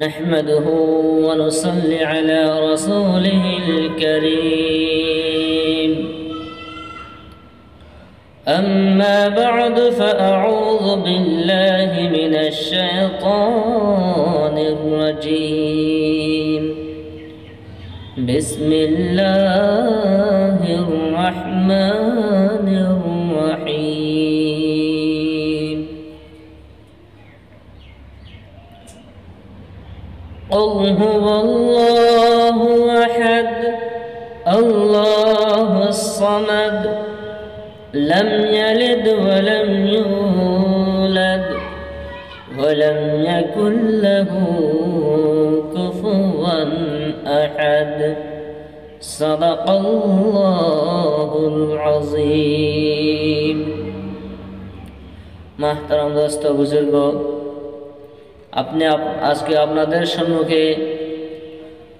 نحمده ونصلي على رسوله الكريم. أما بعد فأعوذ بالله من الشيطان الرجيم. بسم الله الرحمن الرحيم. قل هو الله أحد الله الصمد لم يلد ولم يولد ولم يكن له كفوا أحد. صدق الله العظيم. محترم दोस्तों बुजुर्गों, আজকে আপনাদের সম্মুখে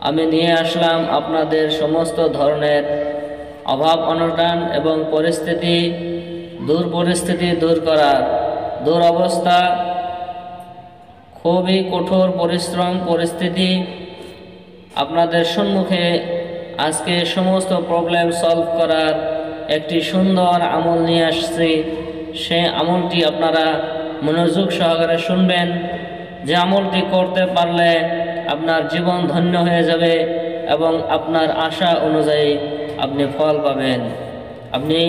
আমি নিয়ে আসলাম আপনাদের সমস্ত ধরনের অভাব অনটন এবং পরিস্থিতি দূর করার দুরবস্থা, খুবই কঠোর পরিশ্রম পরিস্থিতি আপনাদের সম্মুখে আজকে সমস্ত প্রবলেম সলভ করার একটি সুন্দর আমল নিয়ে আসছি। সেই আমলটি আপনারা মনোযোগ সহকারে শুনবেন। যে আমলটি করতে পারলে আপনার জীবন ধন্য হয়ে যাবে এবং আপনার আশা অনুযায়ী আপনি ফল পাবেন। আপনি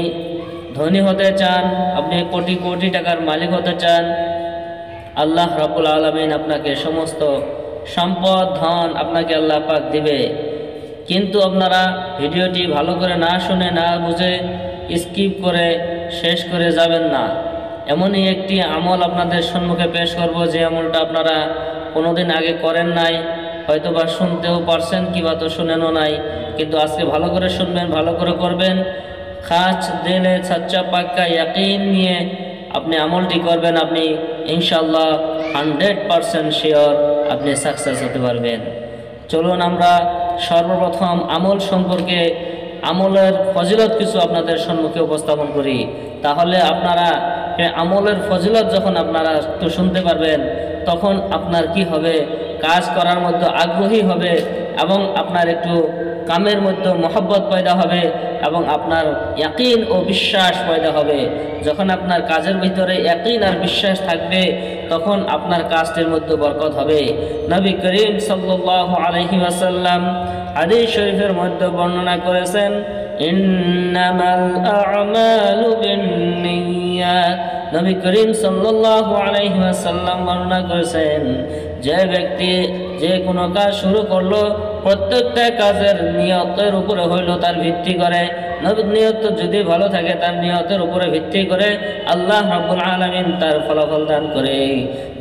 ধনী হতে চান, আপনি কোটি কোটি টাকার মালিক হতে চান, আল্লাহ রাব্বুল আলামিন আপনাকে সমস্ত সম্পদ ধন আপনাকে আল্লাহ পাক দিবে। কিন্তু আপনারা ভিডিওটি ভালো করে না শুনে না বুঝে স্কিপ করে শেষ করে যাবেন না। এমনই একটি আমল আপনাদের সম্মুখে পেশ করব, যে আমলটা আপনারা কোনোদিন আগে করেন নাই, হয়তো বা শুনতেও পারছেন কিংবা তো শুনেনও নাই, কিন্তু আজকে ভালো করে শুনবেন, ভালো করে করবেন। খাস দিলে সচ্চা পাক্কা ইয়াকিন নিয়ে আপনি আমলটি করবেন, আপনি ইনশাআল্লাহ 100% শিওর আপনি সাকসেস হতে পারবেন। চলুন আমরা সর্বপ্রথম আমল সম্পর্কে আমলের ফজিলত কিছু আপনাদের সম্মুখে উপস্থাপন করি। তাহলে আপনারা আমলের ফজিলত যখন আপনারা একটু শুনতে পারবেন, তখন আপনার কি হবে, কাজ করার মধ্যে আগ্রহী হবে এবং আপনার একটু কামের মধ্যে মহব্বত পয়দা হবে এবং আপনার ইয়াকিন ও বিশ্বাস পয়দা হবে। যখন আপনার কাজের ভিতরে ইয়াকিন আর বিশ্বাস থাকবে, তখন আপনার কাজটির মধ্যে বরকত হবে। নবী করিম সাল্লাল্লাহু আলাইহি ওয়াসাল্লাম হাদিস শরীফের মধ্যে বর্ণনা করেছেন, ইন্নামাল আ'মালু বিন্নিয়াত। নবী করিম সাল্লাল্লাহু আলাইহি ওয়াসাল্লাম বর্ণনা করেছেন, যে ব্যক্তি যে কোনো কাজ শুরু করলো, প্রত্যেকটা কাজের নিয়তের উপরে হইল, তার ভিত্তি করে। নবীর নিয়ত যদি ভালো থাকে, তার নিয়তের উপরে ভিত্তি করে আল্লাহ রাব্বুল আলামিন তার ফলাফল দান করে।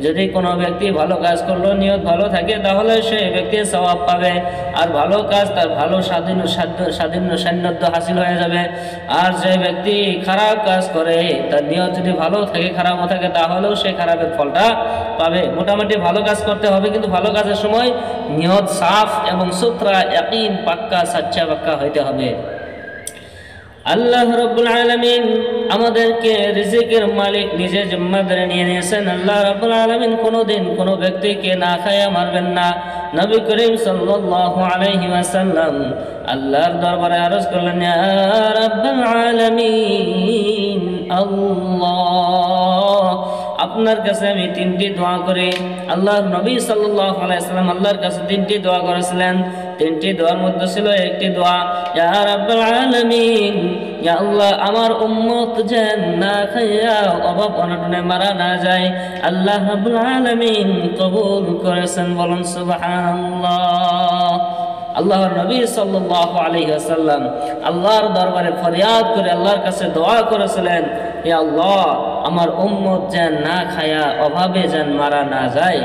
যদি কোনো ব্যক্তি ভালো কাজ করলো, নিয়ত ভালো থাকে, তাহলে সেই ব্যক্তি সওয়াব পাবে, আর ভালো কাজ তার ভালো সান্নিধ্য হাসিল হয়ে যাবে। আর যে ব্যক্তি খারাপ কাজ করে, তার নিয়ত যদি ভালো থাকে খারাপও থাকে, তাহলেও সে খারাপের ফলটা পাবে। মোটামুটি ভালো কাজ করতে হবে, কিন্তু ভালো কাজের সময় নিয়ত সাফ এবং সুতরা ইয়াকিন পাক্কা সাচ্চা পাক্কা হইতে হবে। আল্লাহ রাব্বুল আলামিন আমাদেরকে রিজিকের মালিক নিজে জিম্মাদারি নিয়ে নিয়েছেন। আল্লাহ রাব্বুল আলামিন কোনোদিন কোনো ব্যক্তিকে না খায়া মারবেন না। নবী করিম সাল্লাল্লাহু আলাইহি ওয়াসাল্লাম আল্লাহর দরবারে আরজ করলেন, ইয়া রাব্বুল আলামিন আল্লাহ, আপনার কাছে আমি তিনটি দোয়া করি। আল্লাহর নবী সাল্লাল্লাহু আলাইহি ওয়াসাল্লাম আল্লাহর কাছে তিনটি দোয়া করেছিলেন। তিনটি দোয়ার মধ্যে ছিল একটি দোয়া, ইয়া রাব্বুল আলামিন, ইয়া আল্লাহ, আমার উম্মত যেন না খাইয়া অভাব অনটনে মারা না যায়। আল্লাহ রাব্বুল আলামিন কবুল করেছেন, বলুন সুবহানাল্লাহ। আল্লাহর নবী সাল্লাল্লাহু আলাইহি ওয়াসাল্লাম আল্লাহর দরবারে ফরিয়াদ করে আল্লাহর কাছে দোয়া করেছিলেন, ইয়া আল্লাহ, আমার উম্মত যেন না খায়া অভাবে যেন মারা না যায়।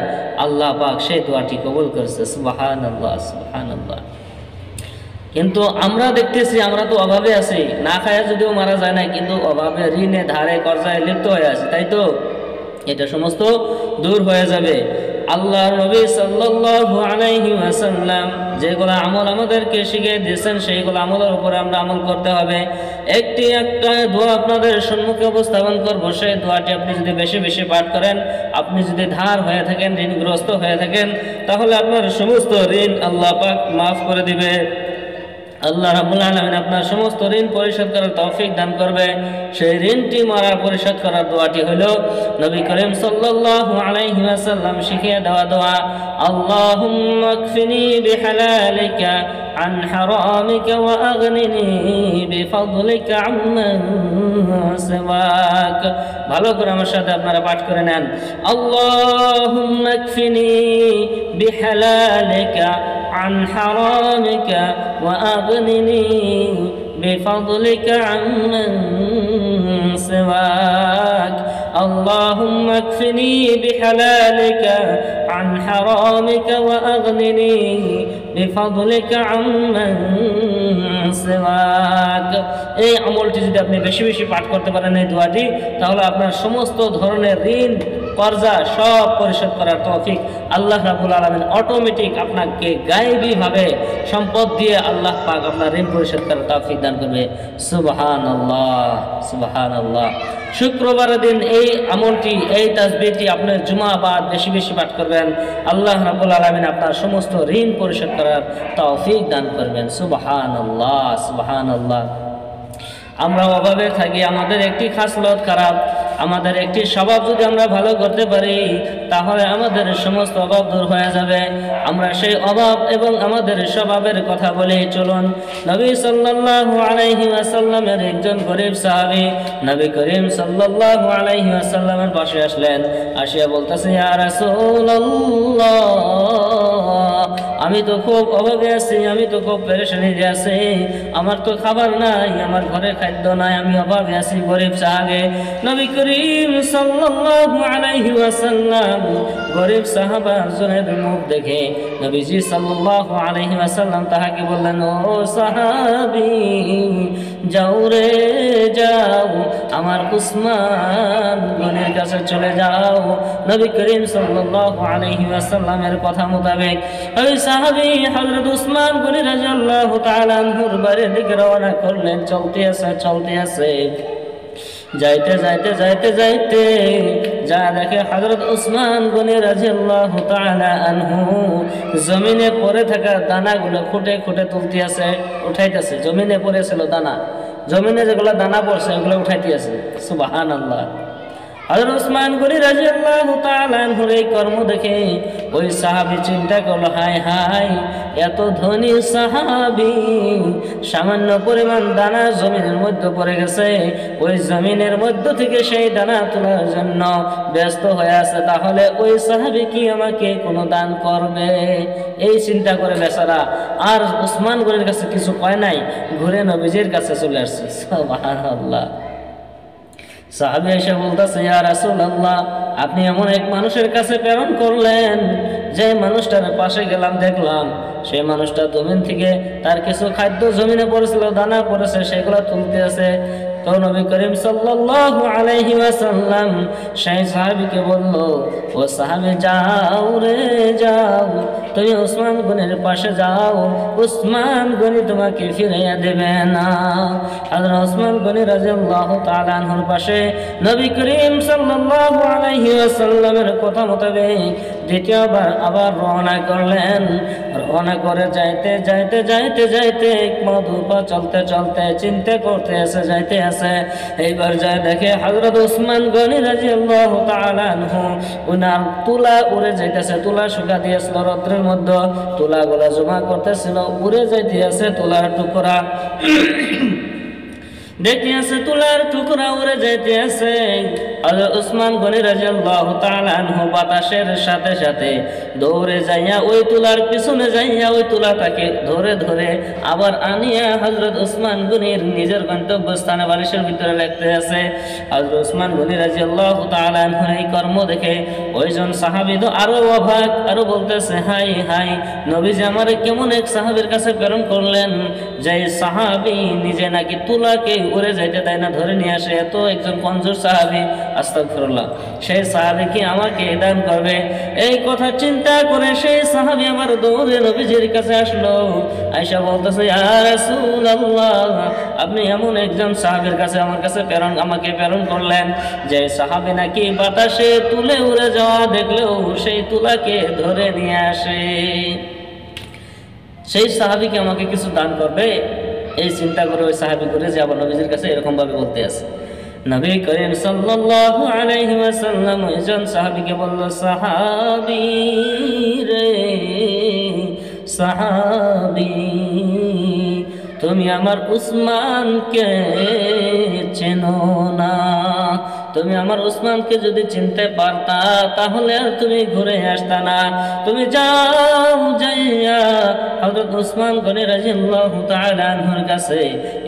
আল্লাহ পাক সেই দোয়াটি কবুল করেছে। সুবহানাল্লাহ, সুবহানাল্লাহ। কিন্তু আমরা দেখতেছি, আমরা তো অভাবে আছি, না খায়া যদিও মারা যায় না, কিন্তু অভাবে ঋণে ধারে কর্জায় লিপ্ত হয়ে আছে, তাই তো? এটা সমস্ত দূর হয়ে যাবে। আল্লাহ নবী সাল্লাল্লাহু আলাইহি ওয়াসাল্লাম যেগুলো আমল আমাদেরকে শিখিয়ে দিয়েছেন সেইগুলো আমলের উপরে আমরা আমল করতে হবে। একটা দোয়া আপনাদের সম্মুখে উপস্থাপন করব। সেই দোয়াটি আপনি যদি বেশি বেশি পাঠ করেন, আপনি যদি ধার হয়ে থাকেন, ঋণগ্রস্ত হয়ে থাকেন, তাহলে আপনার সমস্ত ঋণ আল্লাহ পাক মাফ করে দিবে। আল্লাহ রাব্বুল আলামিন আপনার সমস্ত ঋণ পরিশোধ করার তৌফিক দান করবে। সেই ঋণটি পরিশোধ করার দোয়াটি হলো নবী করিম সাল্লাল্লাহু আলাইহি ওয়াসাল্লাম শিখিয়ে দেওয়া দোয়া, আল্লাহুম্মা কফিনি বিহালালিকা আন হারামিকা ওয়া আগনিনি বিফাদলিকা আম্মান সিওয়াক। ভালো করে আমার সাথে আপনারা পাঠ করে নেন, আল্লাহুম্মা কফিনি বিহালালিকা عن حرامك وأغنني بفضلك عمن سواك اللهم اكفني بحلالك عن حرامك وأغنني بفضلك عمن سواك। এই আমলটি যদি আপনি বেশি বেশি পাঠ করতে পারেন এই দোয়াটি, তাহলে আপনার সমস্ত ধরনের ঋণ কর্জা সব পরিশোধ করার তৌফিক আল্লাহ রাব্বুল আলামিন অটোমেটিক আপনাকে গায়েবী ভাবে সম্পদ দিয়ে আল্লাহ পাক আপনার ঋণ পরিশোধ করার তৌফিক দান করবে। সুবহানাল্লাহ, সুবহানাল্লাহ। শুক্রবারের দিন এই আমলটি, এই তাসবিহটি আপনি জুমা বাদ বেশি বেশি পাঠ করবেন, আল্লাহ রাব্বুল আলামিন আপনার সমস্ত ঋণ পরিশোধ করার তৌফিক দান করবেন। সুবহানাল্লাহ, সুবহানাল্লাহ। আমরা অভাবে থাকি, আমাদের একটি খাসলত খারাপ, আমাদের একটি স্বভাব যদি আমরা ভালো করতে পারি তাহলে আমাদের সমস্ত অভাব দূর হয়ে যাবে। আমরা সেই অভাব এবং আমাদের স্বভাবের কথা বলে চলুন। নবী সাল্লাল্লাহু আলাইহি ওয়াসাল্লামের একজন গরীব সাহাবী নবী করিম সাল্লাল্লাহু আলাইহি ওয়াসাল্লামের পাশে আসলেন, আসিয়া বলতেছে, ইয়া রাসূলুল্লাহ, আমি তো খুব অভাবে আছি, আমি তো খুব পেরেশানিতে আছি, আমার তো খাবার নাই, আমার ঘরে খাদ্য নাই, আমি অভাবে আছি, গরিব সাহাবে। নবী করিম সাল্লাল্লাহু আলাইহি ওয়াসাল্লাম গরিব সাহাবা জনের মুখ দেখে নবীজি সাল্লাল্লাহু আলাইহি ওয়াসাল্লাম তাহাকে বললেন, ও সাহাবী, যাও রে যাও, আমার উসমান গনির কাছে চলে যাও। নবী করিম সাল্লাল্লাহু আলাইহি ওয়াসাল্লামের কথা মোতাবেক ওই সাহাবী হযরত উসমান গনি রাদিয়াল্লাহু তাআলা আনহুর বাড়ির দিকে রওনা করলেন। চলতে আছে যাইতে যাইতে যাইতে যাইতে যা দেখে হযরত উসমান গনি রাদিয়াল্লাহু তাআলা আনহু জমিনে পড়ে থাকা দানাগুলো খুঁটে খুঁটে তুলতে আছে, উঠাইতেছে। জমিনে পড়েছিল দানা, জমিনে যেগুলো দানা পড়ছে এগুলো উঠাইতে আছে। সুবহানাল্লাহ। হযরত উসমান গনি রাদিয়াল্লাহু তাআলা আনহুর এই কর্ম দেখে ওই সাহাবী চিন্তা করলো, হায় হায়, এত ধনী সাহাবী সামান্য পরিমাণ দানা জমিনের মধ্যে পড়ে গেছে, ওই জমিনের মধ্য থেকে সেই দানা তোলার জন্য ব্যস্ত হয়ে আছে, তাহলে ওই সাহাবী কি আমাকে কোনো দান করবে? এই চিন্তা করে বেচারা আর উসমান গনির কাছে কিছু কয় নাই, ঘুরে নবীজির কাছে চলে আসছে। সুবহানাল্লাহ। সাহাবী এসে বলতেছে, ইয়া রাসূলুল্লাহ, আপনি এমন এক মানুষের কাছে প্রেরণ করলেন, যে মানুষটার পাশে গেলাম, দেখলাম সেই মানুষটা জমিন থেকে তার কিছু খাদ্য জমিনে পড়েছিল, দানা পড়েছে, সেগুলো তুলতে আছে। তো নবী করিম সাল্লাল্লাহু আলাইহি ওয়াসাল্লাম সেই সাহাবীকে বলল, ও সাহাবী, যাও রে যাও, তুমি উসমান গনির পাশে যাও, উসমান গনি তোমাকে ফিরাইয়া দেবে না। হযরত উসমান গনি রাদিয়াল্লাহু তাআলা আনহুর পাশে নবী করিম সাল্লাল্লাহু আলাইহি ওয়াসাল্লামের কথা মোতাবেক দ্বিতীয়বার আবার রওনা করলেন। রওনা করে যাইতে যাইতে যাইতে যাইতে মধুপা চলতে চলতে চিন্তা করতে আছে, যাইতে আছে। এইবার যায় দেখে হযরত উসমান গনি রাদিয়াল্লাহু তাআলা আনহু উনার তুলা উড়ে যাইতেছে। তুলা শুকা দিয়েছিল রৌদ্রের মধ্যে, তুলাগুলা জমা করতেছিল, উড়ে যাইতে আছে তুলার টুকরা। দেখতে আছে তুলার টুকরা উড়ে যাইতে আছে। হযরত উসমান গনি রাদিয়াল্লাহু তাআলা আনহু বাতাসের সাথে সাথে দৌড়ে যাইয়া ওই তুলার পিছনে যাইয়া ওই তুলাটাকে ধরে ধরে আবার আনিয়া হযরত উসমান গনির নিজের গন্তব্যস্থানে বালিশের ভিতরে রাখতে আছে। হযরত উসমান গনি রাদিয়াল্লাহু তাআলা আনহুর এই কর্ম দেখে ওইজন সাহাবী তো আরো অবাক, আরো বলতেছে, হাই হাই, নবীজি আমারে কেমন এক সাহাবীর কাছে প্রেরণ করলেন, যে সাহাবী নিজে নাকি তুলাকে উড়ে যাইতে দেয় না, ধরে নিয়ে আসে। এত একজন কঞ্জুর সাহাবী, আস্তাগফিরুল্লাহ, সেই সাহাবী কি আমাকে দান করবে? এই কথা চিন্তা করে সেই সাহাবী আবার দৌড়ে নবীজির কাছে আসলো। আয়েশা বলতেছে, ইয়া রাসূলুল্লাহ, আপনি এমন একজন সাহাবীর কাছে আমাকে প্রেরণ করলেন যে সাহাবী নাকি বাতাসে তুলে উড়ে যাওয়া দেখলেও সেই তুলাকে ধরে নিয়ে আসে। সেই সাহাবীকে আমাকে কিছু দান করবে? এই চিন্তা করে ওই সাহাবী করে যে আবার নবীজির কাছে এরকম ভাবে বলতে আছে। নবী করিম সাল্লাল্লাহু আলাইহি ওয়াসাল্লাম একজন সাহাবীকে বলল, সাহাবী রে সাহাবী, তুমি আমার উসমানকে চেনো না? তুমি আমার উসমানকে যদি চিনতে পারতা তাহলে আর তুমি ঘুরে আসতা না। তুমি যাও, যাইয়া হযরত উসমান গনি রাদিয়াল্লাহু তাআলা আনহুর কাছে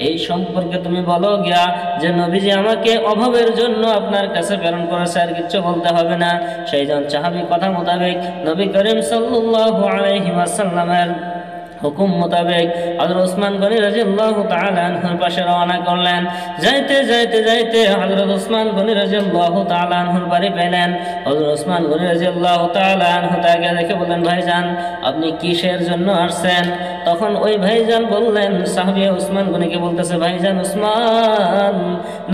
এই সম্পর্কে তুমি বলো গিয়া যে নবীজি আমাকে অভাবের জন্য আপনার কাছে প্রেরণ করেছে, আর কিচ্ছু বলতে হবে না। সেইজন সাহাবী কথা মোতাবেক নবী করিম সাল্লাল্লাহু আলাইহি ওয়াসাল্লামের হুকুম মোতাবেক হযরত উসমান গনি রাদিয়াল্লাহু তাআলা আনহুর পাশে রওনা করলেন। যাইতে যাইতে যাইতে হযরত উসমান গনি রাদিয়াল্লাহু তাআলা আনহুর বাড়ি পেলেন। হযরত উসমান গনি রাদিয়াল্লাহু তাআলা আনহু তাকে দেখে বললেন, ভাইজান আপনি কিসের জন্য আসছেন? তখন ওই ভাইজান বললেন, সাহাবী উসমান গনিকে বলতেছে, ভাইজান উসমান,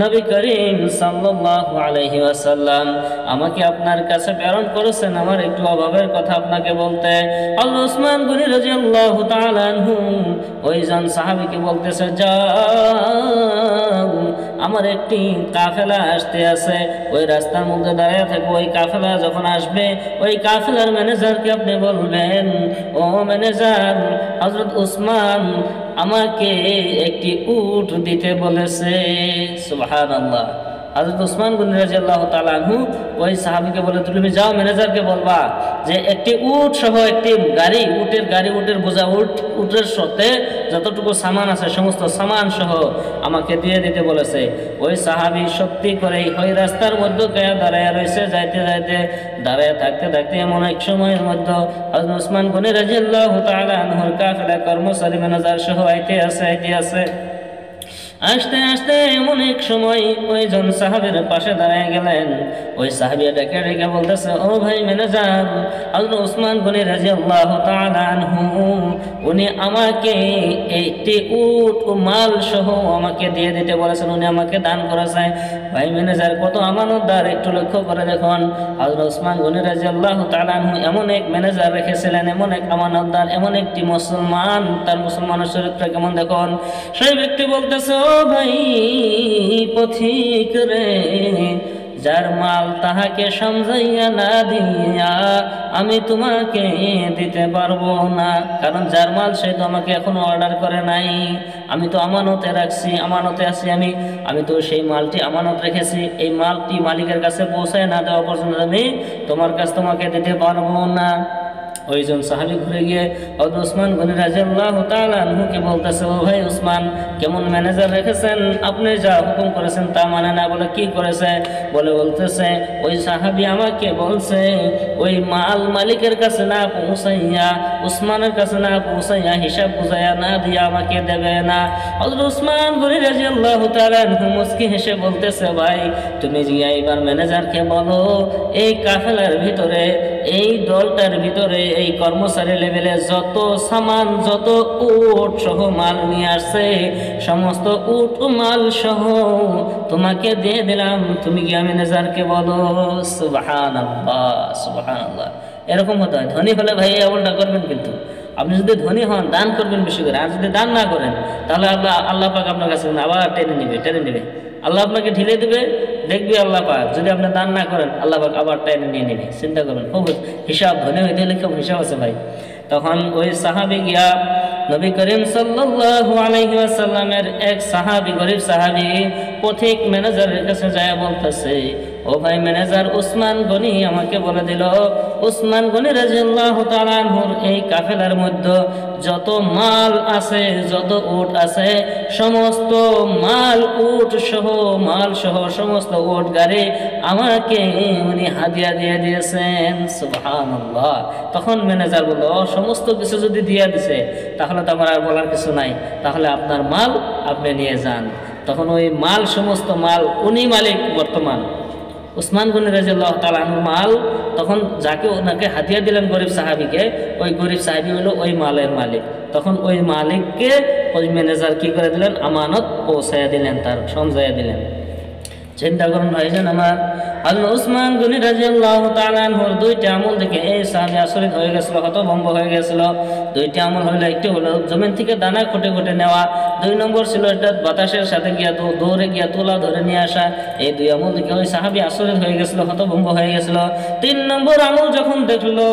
নবী করিম সাল্লাল্লাহু আলাইহি ওয়াসাল্লাম আমাকে আপনার কাছে প্রেরণ করেছেন আমার একটু অভাবের কথা আপনাকে বলতে। হযরত উসমান গনি রাদিয়াল্লাহু তাআলা আনহু ওইজন সাহাবীকে বলতেছে, যাও, আমার একটি কাফেলা আসতে আছে, ওই রাস্তার মধ্যে দাঁড়িয়ে থাকো। ওই কাফেলা যখন আসবে ওই কাফেলার ম্যানেজারকে আপনি বলবেন, ও ম্যানেজার, হযরত উসমান আমাকে একটি উট দিতে বলেছে। সুবহানাল্লাহ। হযরত উসমান গনি রাদিয়াল্লাহু তাআলা আনহু ওই সাহাবীকে বলে, তুমি যাও ম্যানেজারকে বলবা যে একটি উট সহ একটি গাড়ি, উটের বোঝা, উটের সাথে যতটুকু সামান আছে সমস্ত সামান সহ আমাকে দিয়ে দিতে বলেছে। ওই সাহাবী সত্যি করেই ওই রাস্তার মধ্যে দাঁড়ায় রয়েছে। যাইতে যাইতে দাঁড়ায় থাকতে থাকতে এমন এক সময়ের মধ্যে হযরত উসমান গনি রাদিয়াল্লাহু তাআলা আনহুর কাফেলা কর্মচারী ম্যানেজার সহ আইতে আছে। আস্তে আস্তে এমন এক সময় ওইজন সাহাবীর পাশে দাঁড়ায় গেলেন। ওই সাহাবী ডেকে ডেকে বলতেছে, ও ভাই ম্যানেজার, হযরত উসমান গনি রাদিয়াল্লাহু তাআলা আনহু উনি আমাকে একটি উট ও মাল সহ আমাকে দিয়ে দিতে বলেছেন, উনি আমাকে দান করেছে। ভাই ম্যানেজার কত আমানতদার, একটু লক্ষ্য করে দেখুন। হযরত উসমান গনি রাদিয়াল্লাহু তাআলা আনহু এমন এক ম্যানেজার রেখেছিলেন, এমন এক আমানতদার, এমন একটি মুসলমান, তার মুসলমানের চরিত্র কেমন দেখুন। সেই ব্যক্তি বলতেছে, ও ভাই পথিক রে, যার মাল তাহাকে সমঝাইয়া না দিয়া আমি তোমাকে দিতে পারবো না, কারণ যার মাল সে তো আমাকে এখনো অর্ডার করে নাই। আমি তো আমানতে রাখছি, আমানতে আছি, আমি তো সেই মালটি আমানত রেখেছি। এই মালটি মালিকের কাছে পৌঁছায় না দেওয়া পর্যন্ত আমি তোমাকে দিতে পারবো না। ওইজন সাহাবী ঘুরে গিয়ে হযরত উসমান গনি রাদিয়াল্লাহু তাআলা আনহুকে বলতেছে, ও ভাই উসমান, কেমন ম্যানেজার রেখেছেন, আপনি যা হুকুম করেছেন তা মানে না। বলে কি করেছে? বলতেছে ওই সাহাবী আমাকে বলছে ওই মাল মালিকের কাছে না পৌঁছাইয়া, উসমানের কাছে না পৌঁছাইয়া, হিসাব বুঝাইয়া না দিয়া আমাকে দেবে না। হযরত উসমান গনি রাদিয়াল্লাহু তাআলা আনহু মুস্কি হেসে বলতেছে, ভাই তুমি গিয়ে এবার ম্যানেজারকে বলো এই কাফেলার ভিতরে, এই দলটার ভিতরে, এই কর্মচারী লেভেলে যত সামান, যত উট সহ মাল নিয়ে আসছে সমস্ত উট ও মাল সহ তোমাকে দিয়ে দিলাম, তুমি গিয়ে ম্যানেজারকে বলো। সুবহানাল্লাহ, সুবহানাল্লাহ। এরকম হতে হয়। ধনী হলে ভাই এমনটা করবেন, কিন্তু আপনি যদি ধনী হন দান করবেন বেশি করে, আর যদি দান না করেন তাহলে আল্লাহ পাক আপনার কাছে আবার টেনে নেবে। আল্লাহ আপনাকে ঢিলে দেবে, দেখবি আল্লাহ পাক যদি আপনি দান না করেন আল্লাহ পাক আবার টেনে নিয়ে নেবে। চিন্তা করবেন, খুব হিসাব, ধনী হইতে হলে খুব হিসাব আছে ভাই। তখন ওই সাহাবী গিয়া নবী করিম সাল্লাল্লাহু আলাইহি ওয়াসাল্লামের এক সাহাবী, গরীব সাহাবী পথিক ম্যানেজারের কাছে যায় বলতেছে, ও ভাই ম্যানেজার, উসমান গনি আমাকে বলে দিল উসমান গনি রাদিয়াল্লাহু তাআলা আনহুর এই কাফেলার মধ্যে যত মাল আছে, যত উট আছে, সমস্ত মাল উট সহ সমস্ত উট গাড়ি আমাকে উনি হাদিয়া দিয়ে দিয়েছেন। সুবহানাল্লাহ। তখন ম্যানেজার বলল, সমস্ত কিছু যদি দিয়ে দিছে তাহলে তো আমার আর বলার কিছু নাই, তাহলে আপনার মাল আপনি নিয়ে যান। তখন ওই মাল, সমস্ত মাল উনি মালিক বর্তমান। উসমান গনি রাদিয়াল্লাহু তাআলা আনহু মাল তখন যাকে ওনাকে হাদিয়া দিলেন গরিব সাহাবীকে, ওই গরিব সাহাবী হলো ওই মালের মালিক। তখন ওই মালিককে ওই ম্যানেজার কি করে দিলেন, আমানত পৌঁছাইয়া দিলেন, তার সমঝাইয়া দিলেন। চিন্তা করুন ভাইজান আমার, হযরত উসমান গনি রাদিয়াল্লাহু তাআলা আনহুর দুইটা আমল দেখে এই সাহাবী আশ্চর্য হয়ে গেছিল, হতভম্ব হয়ে গেছিল। দুইটা আমল হলো, একটি হলো জমিন থেকে দানা খুঁটে খুঁটে নেওয়া, 2 নম্বর ছিল এটা বাতাসের সাথে গিয়া দৌড়ে গিয়া তুলা ধরে নিয়ে আসা। এই 2 আমল দেখে ওই সাহাবী আশ্চর্য হয়ে গেছিল, হতভম্ব হয়ে গেছিল। 3 নম্বর আমল যখন দেখলো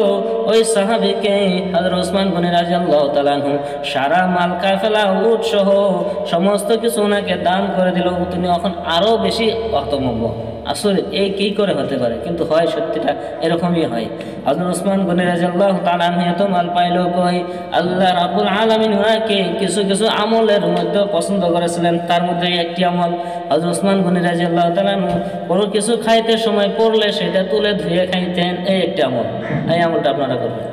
ওই সাহাবীকে হযরত উসমান গনি রাদিয়াল্লাহু তাআলা আনহু সারা মাল কাফেলা উট সহ সমস্ত কিছু ওনাকে দান করে দিল। তিনি এখন আরো বেশি হতভম্ব, আসলে এই কি করে হতে পারে, কিন্তু হয়, সত্যিটা এরকমই হয়। হযরত উসমান গনি রাদিয়াল্লাহু তাআলা আনহু এত মাল পাইলো কই, আল্লাহ রাব্বুল আলামিন ওনাকে কিছু কিছু আমলের মধ্যে পছন্দ করেছিলেন। তার মধ্যে একটি আমল হযরত উসমান গনি রাদিয়াল্লাহু তাআলা আনহু কোনো কিছু খাইতে সময় পড়লে সেটা তুলে ধুয়ে খাইতেন। এই একটি আমল, এই আমলটা আপনারা করবেন।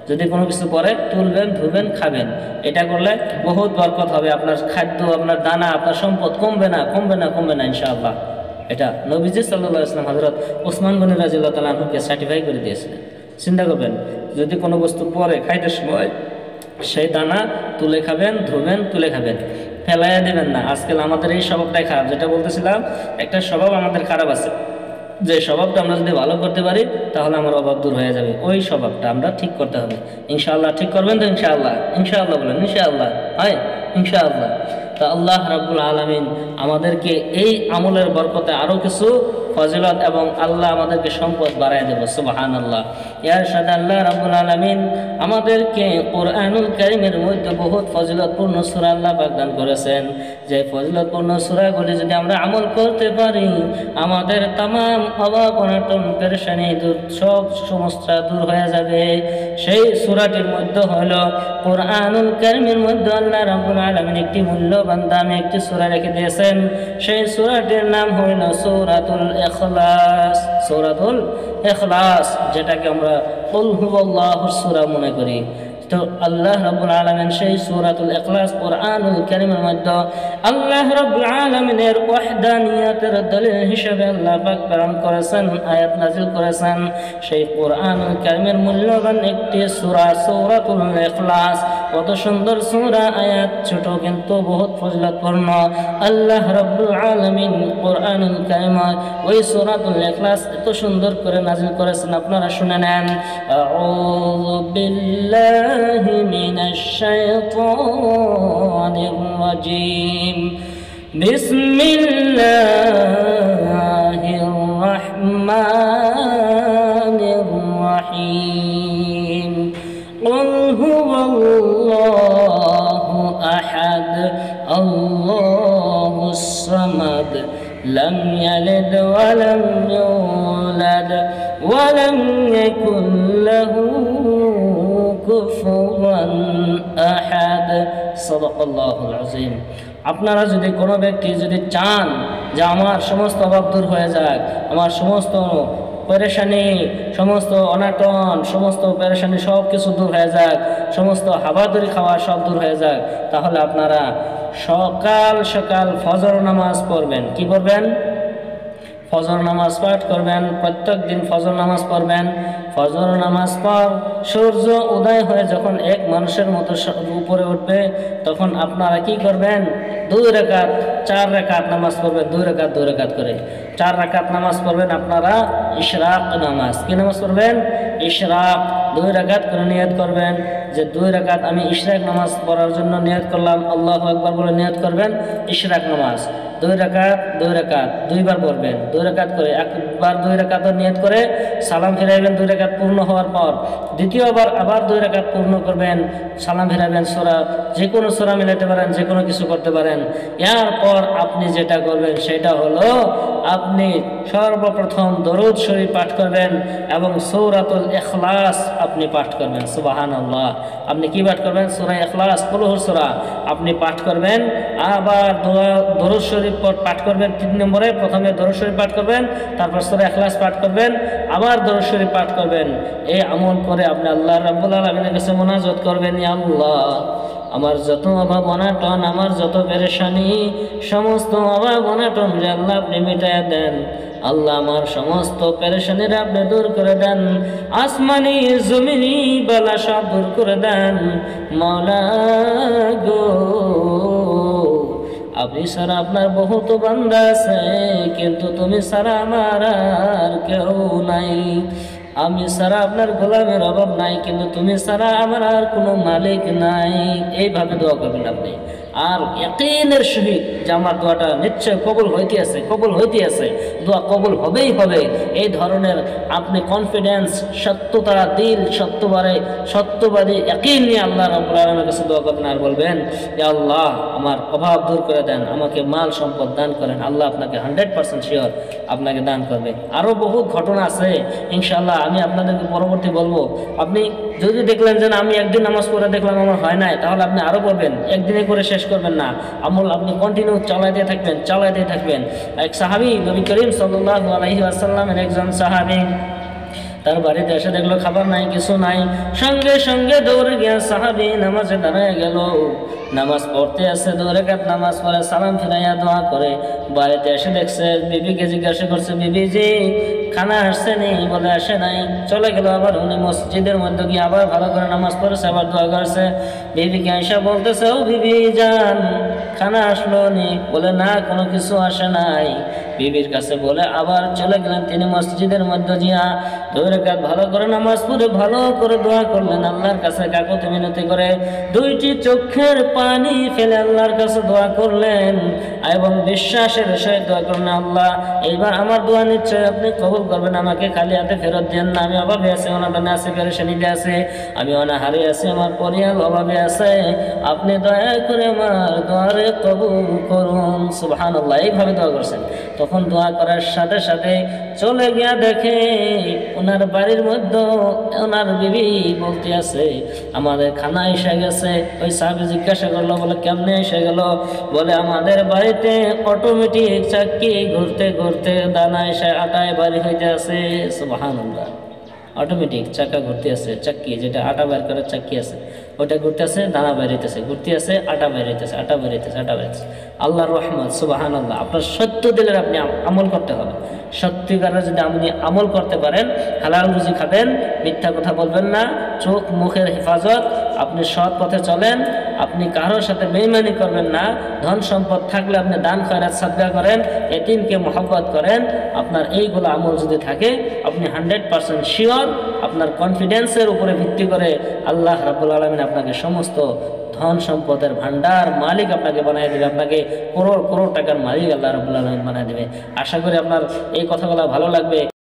যদি কোনো কিছু পরে তুলবেন, ধুবেন, খাবেন, এটা করলে বহুত বরকত হবে। আপনার খাদ্য, আপনার দানা, আপনার সম্পদ কমবে না, কমবে না, কমবে না ইনশাআল্লাহ। এটা নবীজি সাল্লাল্লাহু আলাইহি ওয়াসাল্লাম হযরত উসমান গনি রাদিয়াল্লাহু তাআলা আনহুকে সার্টিফাই করে দিয়েছিলেন। চিন্তা করবেন, যদি কোনো বস্তু পরে খাইতে সময় সেই দানা তুলে খাবেন, ধুবেন, তুলে খাবেন, ফেলাইয়া দেবেন না। আজকাল আমাদের এই স্বভাবটাই খারাপ, যেটা বলতেছিলাম, একটা স্বভাব আমাদের খারাপ আছে, যে স্বভাবটা আমরা যদি ভালো করতে পারি তাহলে আমার অভাব দূর হয়ে যাবে। ওই স্বভাবটা আমরা ঠিক করতে হবে ইনশাআল্লাহ। ঠিক করবেন তো ইনশাআল্লাহ? ইনশাআল্লাহ বলেন, ইনশাআল্লাহ হয়, ইনশাআল্লাহ। তা আল্লাহ রাব্বুল আলামিন আমাদেরকে এই আমলের বরকতে আরো কিছু ফজিলত এবং আল্লাহ আমাদেরকে সম্পদ বাড়ায় দেব, সুবহানাল্লাহ। এর সাথে আল্লাহ রাব্বুল আলামিন আমাদেরকে কোরআনুল কারীমের মধ্যে বহুত ফজিলতপূর্ণ সূরা আল্লাহ পাক দান করেছেন। যে ফজিলতপূর্ণ সূরাগুলি যদি আমরা আমল করতে পারি, আমাদের तमाम অভাব অনটন পেরেশানি দূর, সব সমস্যা দূর হয়ে যাবে। সেই সূরাটির মধ্যে হলো কোরআনুল কারীমের মধ্যে আল্লাহ রাব্বুল আলামিন একটি মূল্যবান দামি একটি সূরা রেখে দিয়েছেন। সেই সূরাটির নাম হলো সূরাতুল ইখলাস। সূরাতুল ইখলাস, যেটাকে আমরা কুল হুয়াল্লাহুর সূরা মনে করি। তো আল্লাহ রাব্বুল আলামিন সেই সূরাতুল ইখলাস কোরআনুল কারীমের মধ্যে আল্লাহ রাব্বুল আলামিনের ওয়াহদানিয়তের দলিল হিসেবে আল্লাহ পাক প্রেরণ করেছেন, আয়াত নাযিল করেছেন। সেই কোরআনুল কারীমের মূল্যবান একটি সূরা সূরাতুল ইখলাস, কত সুন্দর সূরা, আয়াত ছোট কিন্তু বহুত ফজিলতপূর্ণ। আল্লাহ রাব্বুল আলামিন কোরআনুল কারীমে ওই সূরাতুল ইখলাস এত সুন্দর করে নাযিল করেছেন, আপনারা শুনে নেন। আউযু বিল্লাহি মিনাশ শাইতানির রাজীম, বিসমিল্লাহির রাহমানির রাহিম। কুল হুয়াল্লাহু আহাদ, আল্লাহুস সামাদ, লাম ইয়ালিদ ওয়া লাম ইউলাদ ওয়া লাম ইয়াকুল লাহু কুফুয়ান আহাদ। সাদাকাল্লাহুল আযীম। আপনারা যদি কোনো ব্যক্তি যদি চান যে আমার সমস্ত অভাব দূর হয়ে যাক, আমার সমস্ত পেরেশানি, সমস্ত অনাটন, সমস্ত পেরেশানি সব কিছু দূর হয়ে যাক, সমস্ত হাবাদুরি খাওয়া সব দূর হয়ে যাক, তাহলে আপনারা সকাল সকাল ফজর নামাজ পড়বেন। কি পড়বেন? ফজর নামাজ পাঠ করবেন। প্রত্যেক দিন ফজর নামাজ পড়বেন। ফজর নামাজ পর সূর্য উদয় হয়ে যখন এক মানুষের মতো উপরে উঠবে, তখন আপনারা কি করবেন? 2 রাকাত 4 রাকাত নামাজ পড়বেন। 2 রাকাত 2 রাকাত করে 4 রাকাত নামাজ পড়বেন আপনারা। ইশরাক নামাজ, কি নামাজ পড়বেন? ইশরাক। 2 রাকাত করে নিয়ত করবেন যে 2 রাকাত আমি ইশরাক নামাজ পড়ার জন্য নিয়ত করলাম, আল্লাহু আকবার বলে নিয়ত করবেন। ইশরাক নামাজ 2 রাকাত 2 রাকাত 2 বার পড়বেন। 2 রাকাত করে একবার 2 রাকাত নিয়ত করে সালাম ফিরাইবেন 2 রাকাত পূর্ণ হওয়ার পর। দ্বিতীয়বার আবার 2 রাকাত পূর্ণ করবেন, সালাম ফিরাবেন। সূরা যে কোনো সূরা মিলাতে পারেন, যে কোনো কিছু করতে পারেন। এরপর আপনি যেটা করবেন সেটা হলো আপনি সর্বপ্রথম দরুদ শরীফ পাঠ করবেন এবং সূরাতুল ইখলাস আপনি পাঠ করবেন। সুবহানাল্লাহ। আপনি কি পাঠ করবেন? সূরা ইখলাস, কুলহুর সূরা আপনি পাঠ করবেন। আবার দরুদ শরীফ পাঠ করবেন। 3 নম্বরে প্রথমে দরুদ শরীফ পাঠ করবেন, তারপর সূরা ইখলাস পাঠ করবেন, আবার দরুদ শরীফ পাঠ করবেন। এই আমল করে আপনি আল্লাহ রাব্বুল আলামিনের কাছে মুনাজাত করবেন, ইয়া আল্লাহ আমার যত অভাব অনাটন, আমার যত পেরেশানি, সমস্ত অভাব অনাটন রে আল্লাহ আপনি মিটাইয়া দেন। আল্লাহ আমার সমস্ত পেরেশানির আপনি দূর করে দেন, আসমানি জমিনি বালা সব দূর করে দেন মাওলা গো। আপনি ছাড়া আপনার বহুত বান্দা আছে, কিন্তু তুমি ছাড়া আমার আর কেউ নাই। আমি ছাড়া আপনার গোলামের অভাব নাই, কিন্তু তুমি ছাড়া আমার আর কোনো মালিক নাই। এইভাবে দোয়া করবেন আপনি, আর ইয়াকিনের সহিত যে আমার দোয়াটা নিশ্চয় কবুল হইতে আছে, কবুল হইতে আছে, দোয়া কবুল হবেই হবে। এই ধরনের আপনি কনফিডেন্স, সত্যতা, দিল সত্যবাদী ইয়াকিন নিয়ে আল্লাহ রাব্বুল আলামিনের কাছে দোয়া করবেন আর বলবেন, ইয়া আল্লাহ আমার অভাব দূর করে দেন, আমাকে মাল সম্পদ দান করেন। আল্লাহ আপনাকে 100% শিওর আপনাকে দান করবে। আরও বহুত ঘটনা আছে ইনশাআল্লাহ, আমি আপনাদেরকে পরবর্তী বলবো। আপনি যদি দেখলেন যে আমি একদিন নামাজ পড়ে দেখলাম আমার হয় নাই, তাহলে আপনি আরও পড়বেন, একদিনে করে শেষ করবেন না। আমল আপনি কন্টিনিউ চালাইতে থাকবেন। এক সাহাবী, নবী করিম সাল্লাল্লাহু আলাইহি ওয়াসাল্লামের একজন সাহাবী, তার বাড়িতে এসে দেখলো খাবার নাই, কিছু নাই, সঙ্গে সঙ্গে দৌড়ে গিয়া সাহাবী নামাজে দাঁড়ায় গেল। নামাজ পড়তে আসে, 2 রাকাত নামাজ পড়ে সালাম ফিরাইয়া দোয়া করে বাড়িতে এসে দেখছে, বিবিকে জিজ্ঞাসা করছে, বিবি জি খানা আসছে নেই? বলে আসে নাই। চলে গেল আবার উনি মসজিদের মধ্যে গিয়ে আবার ভালো করে নামাজ পড়েছে, আবার দোয়া করছে। বিবিকে আইসা বলতেছে, ও বিবি যান খানা আসলো নি? বলে না, কোনো কিছু আসে নাই। বিবির কাছে বলে আবার চলে গেলেন তিনি মসজিদের মধ্যে গিয়া 2 রাকাত ভালো করে নামাজ পড়ে ভালো করে দোয়া করলেন, আল্লাহর কাছে কাকুতি মিনতি করে 2টি চোখের পানি ফেলে আল্লাহর কাছে দোয়া করলেন এবং বিশ্বাসের সহিত দোয়া করলেন, আল্লাহ এইবার আমার দোয়া নিশ্চয় আপনি কবুল করবেন, আমাকে খালি হাতে ফেরত দেন না। আমি অভাবে আছি, অনাটনে আছি, পেরেশানিতে আছি, আমি অনাহারে আছি, আমার পরিবার অভাবে আছে, আপনি দয়া করে আমার দোয়ারে কবুল করুন। সুবহানাল্লাহ। এইভাবে দোয়া করছেন। তখন দোয়া করার সাথে সাথে চলে গিয়া দেখে ওনার বাড়ির মধ্যে ওনার বিবি বলতে আছে, আমাদের খানা এসে গেছে। ওই সাহাবী জিজ্ঞাসা করলো, বলে কেমনে এসে গেল? বলে আমাদের বাড়িতে অটোমেটিক চাক্কি ঘুরতে ঘুরতে দানা এসে আটায় বাড়ি হইতে আছে। সুবহানাল্লাহ। অটোমেটিক চাকা ঘুরতে আছে, চাক্কি যেটা আটা বের করার চাক্কি আছে, ওটা ঘুরতে আছে, দানা বেরিতেছে, ঘুরতে আছে, আটা বেরিতেছে, আটা বেরিতেছে। আল্লাহর রহমত। সুবহানাল্লাহ। আপনার সত্য দিলের আপনি আমল করতে হবে। সত্যিকারের যদি আপনি আমল করতে পারেন, হালাল রুজি খাবেন, মিথ্যা কথা বলবেন না, চোখ মুখের হেফাজত, আপনি সৎ পথে চলেন, আপনি কারোর সাথে বেঈমানি করবেন না, ধন সম্পদ থাকলে আপনি দান খয়রাত সাদকা করেন, এতিমকে মহব্বত করেন, আপনার এইগুলো আমল যদি থাকে, আপনি 100% শিওর, আপনার কনফিডেন্সের উপরে ভিত্তি করে আল্লাহ রাব্বুল আলামিন আপনাকে সমস্ত ধন সম্পদের ভান্ডার মালিক আপনাকে বানিয়ে দেবে, আপনাকে করোড় করোড় টাকার মালিক আল্লাহ রাব্বুল আলামিন বানিয়ে দেবে। আশা করি আপনার এই কথাগুলো ভালো লাগবে।